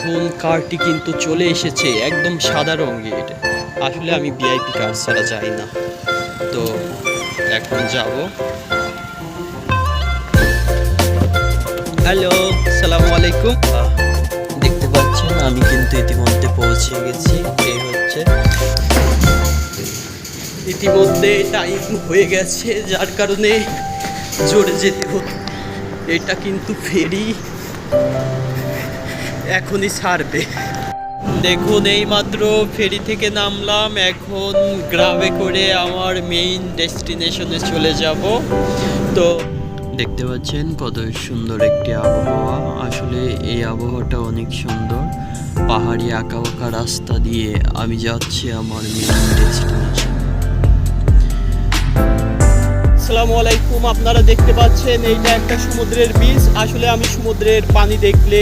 দেখুন কারটি কিন্তু চলে এসেছে, একদম সাদা রঙের। আসলে আমি ভিআইপি কার ছাড়া যাই না, তো এখন যাব। হ্যালো, আসসালামু আলাইকুম। দেখতে পাচ্ছেন আমি কিন্তু ইতিমধ্যে পৌঁছে গেছি। এই হচ্ছে ইতিমধ্যে টাইম হয়ে গেছে, যার কারণে জোরে যেতে হতো। এটা কিন্তু ফেরি এখনই ছাড়বে। দেখুন এইমাত্র ফেরি থেকে নামলাম, এখন গ্রামে করে আমার মেইন ডেস্টিনেশনে চলে যাব। তো দেখতে পাচ্ছেন কত সুন্দর একটি আবহাওয়া। আসলে এই আবহাওয়াটা অনেক সুন্দর। পাহাড়ি আঁকা বাঁকা রাস্তা দিয়ে আমি যাচ্ছি আমার মেইন ডেস্টিনেশন। আসসালামু আলাইকুম। আপনারা দেখতে পাচ্ছেন এইটা একটা সমুদ্রের বীচ। আসলে আমি সমুদ্রের পানি দেখলে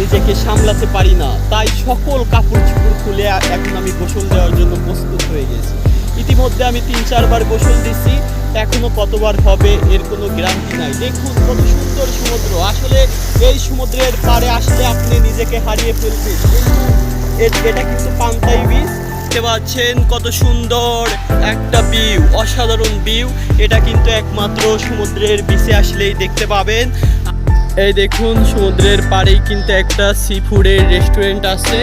নিজেকে সামলাতে পারি না, তাই সকল কাপড় চোপড় খুলে এখন আমি গোসল দেওয়ার জন্য প্রস্তুত হয়ে গেছি। ইতিমধ্যে আমি 3-4 বার গোসল দিচ্ছি, এখনো কতবার হবে এর কোনো গ্যারান্টি নাই। দেখুন কত সুন্দর সমুদ্র। আসলে এই সমুদ্রের পাড়ে আসলে আপনি নিজেকে হারিয়ে ফেলবেন। এটা কিন্তু পান্তাই বীচ। দেখতে পাচ্ছেন কত সুন্দর একটা ভিউ, অসাধারণ ভিউ। এটা কিন্তু একমাত্র সমুদ্রের বিচে আসলেই দেখতে পাবেন। এই দেখুন সমুদ্রের পাড়েই কিন্তু একটা সি ফুডের রেস্টুরেন্ট আছে।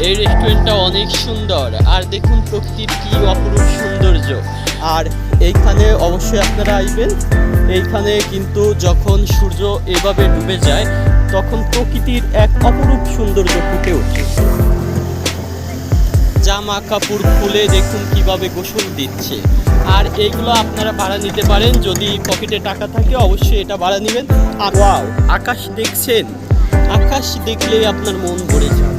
এই রেস্টুরেন্টটা অনেক সুন্দর। আর দেখুন প্রকৃতির কি অপরূপ সৌন্দর্য। আর এইখানে অবশ্যই আপনারা আসবেন। এইখানে কিন্তু যখন সূর্য এভাবে ডুবে যায় তখন প্রকৃতির এক অপরূপ সৌন্দর্য ফুটে ওঠে। জামা কাপড় খুলে দেখুন কিভাবে গোসল দিচ্ছে। আর এইগুলো আপনারা ভাড়া নিতে পারেন, যদি পকেটে টাকা থাকে অবশ্যই এটা ভাড়া নেবেন। আর ওয়াও, আকাশ দেখছেন? আকাশ দেখলেই আপনার মন ভরে যাবে।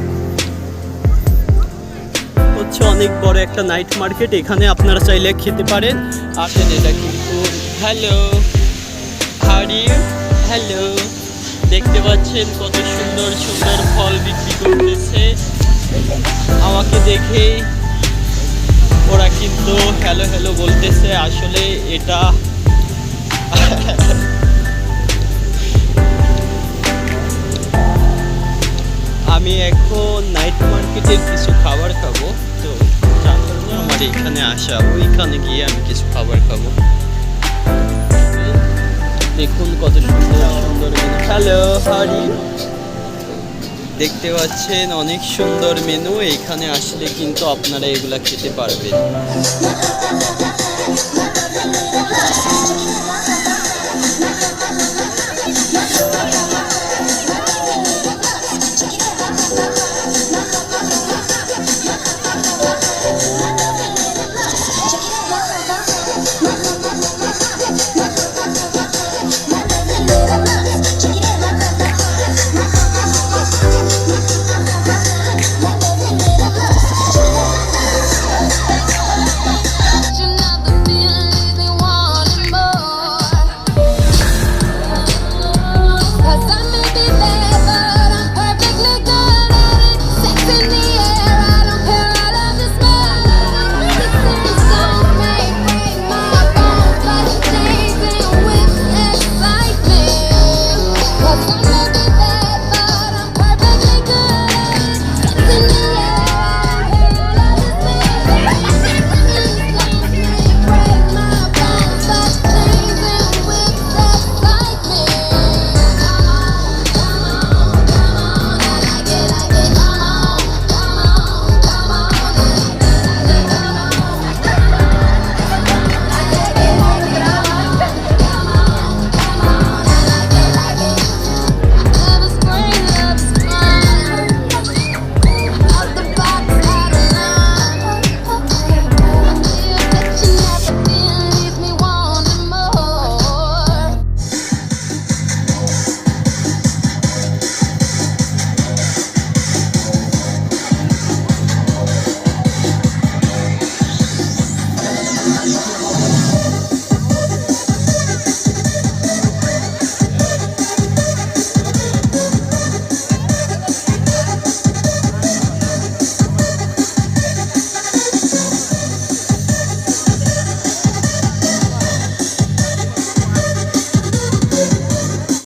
হচ্ছে অনেক বড় একটা নাইট মার্কেট, এখানে আপনারা চাইলে খেতে পারেন। আর এটা কিন্তু হ্যালো হ্যালো, দেখতে পাচ্ছেন কত সুন্দর সুন্দর ফল বিক্রি করতেছে। আমাকে দেখেই ওরা কিন্তু হ্যালো হ্যালো বলতেছে। আসলে এটা আমি এখন নাইট মার্কেটের কিছু খাবার খাবো, তো যার কারণে আমার এখানে আসা। ওইখানে গিয়ে আমি কিছু খাবার খাবো। দেখুন কত সুন্দর সুন্দর মেনু। হ্যালো দেখতে পাচ্ছেন অনেক সুন্দর মেনু। এইখানে আসলে কিন্তু আপনারা এগুলা খেতে পারবেন।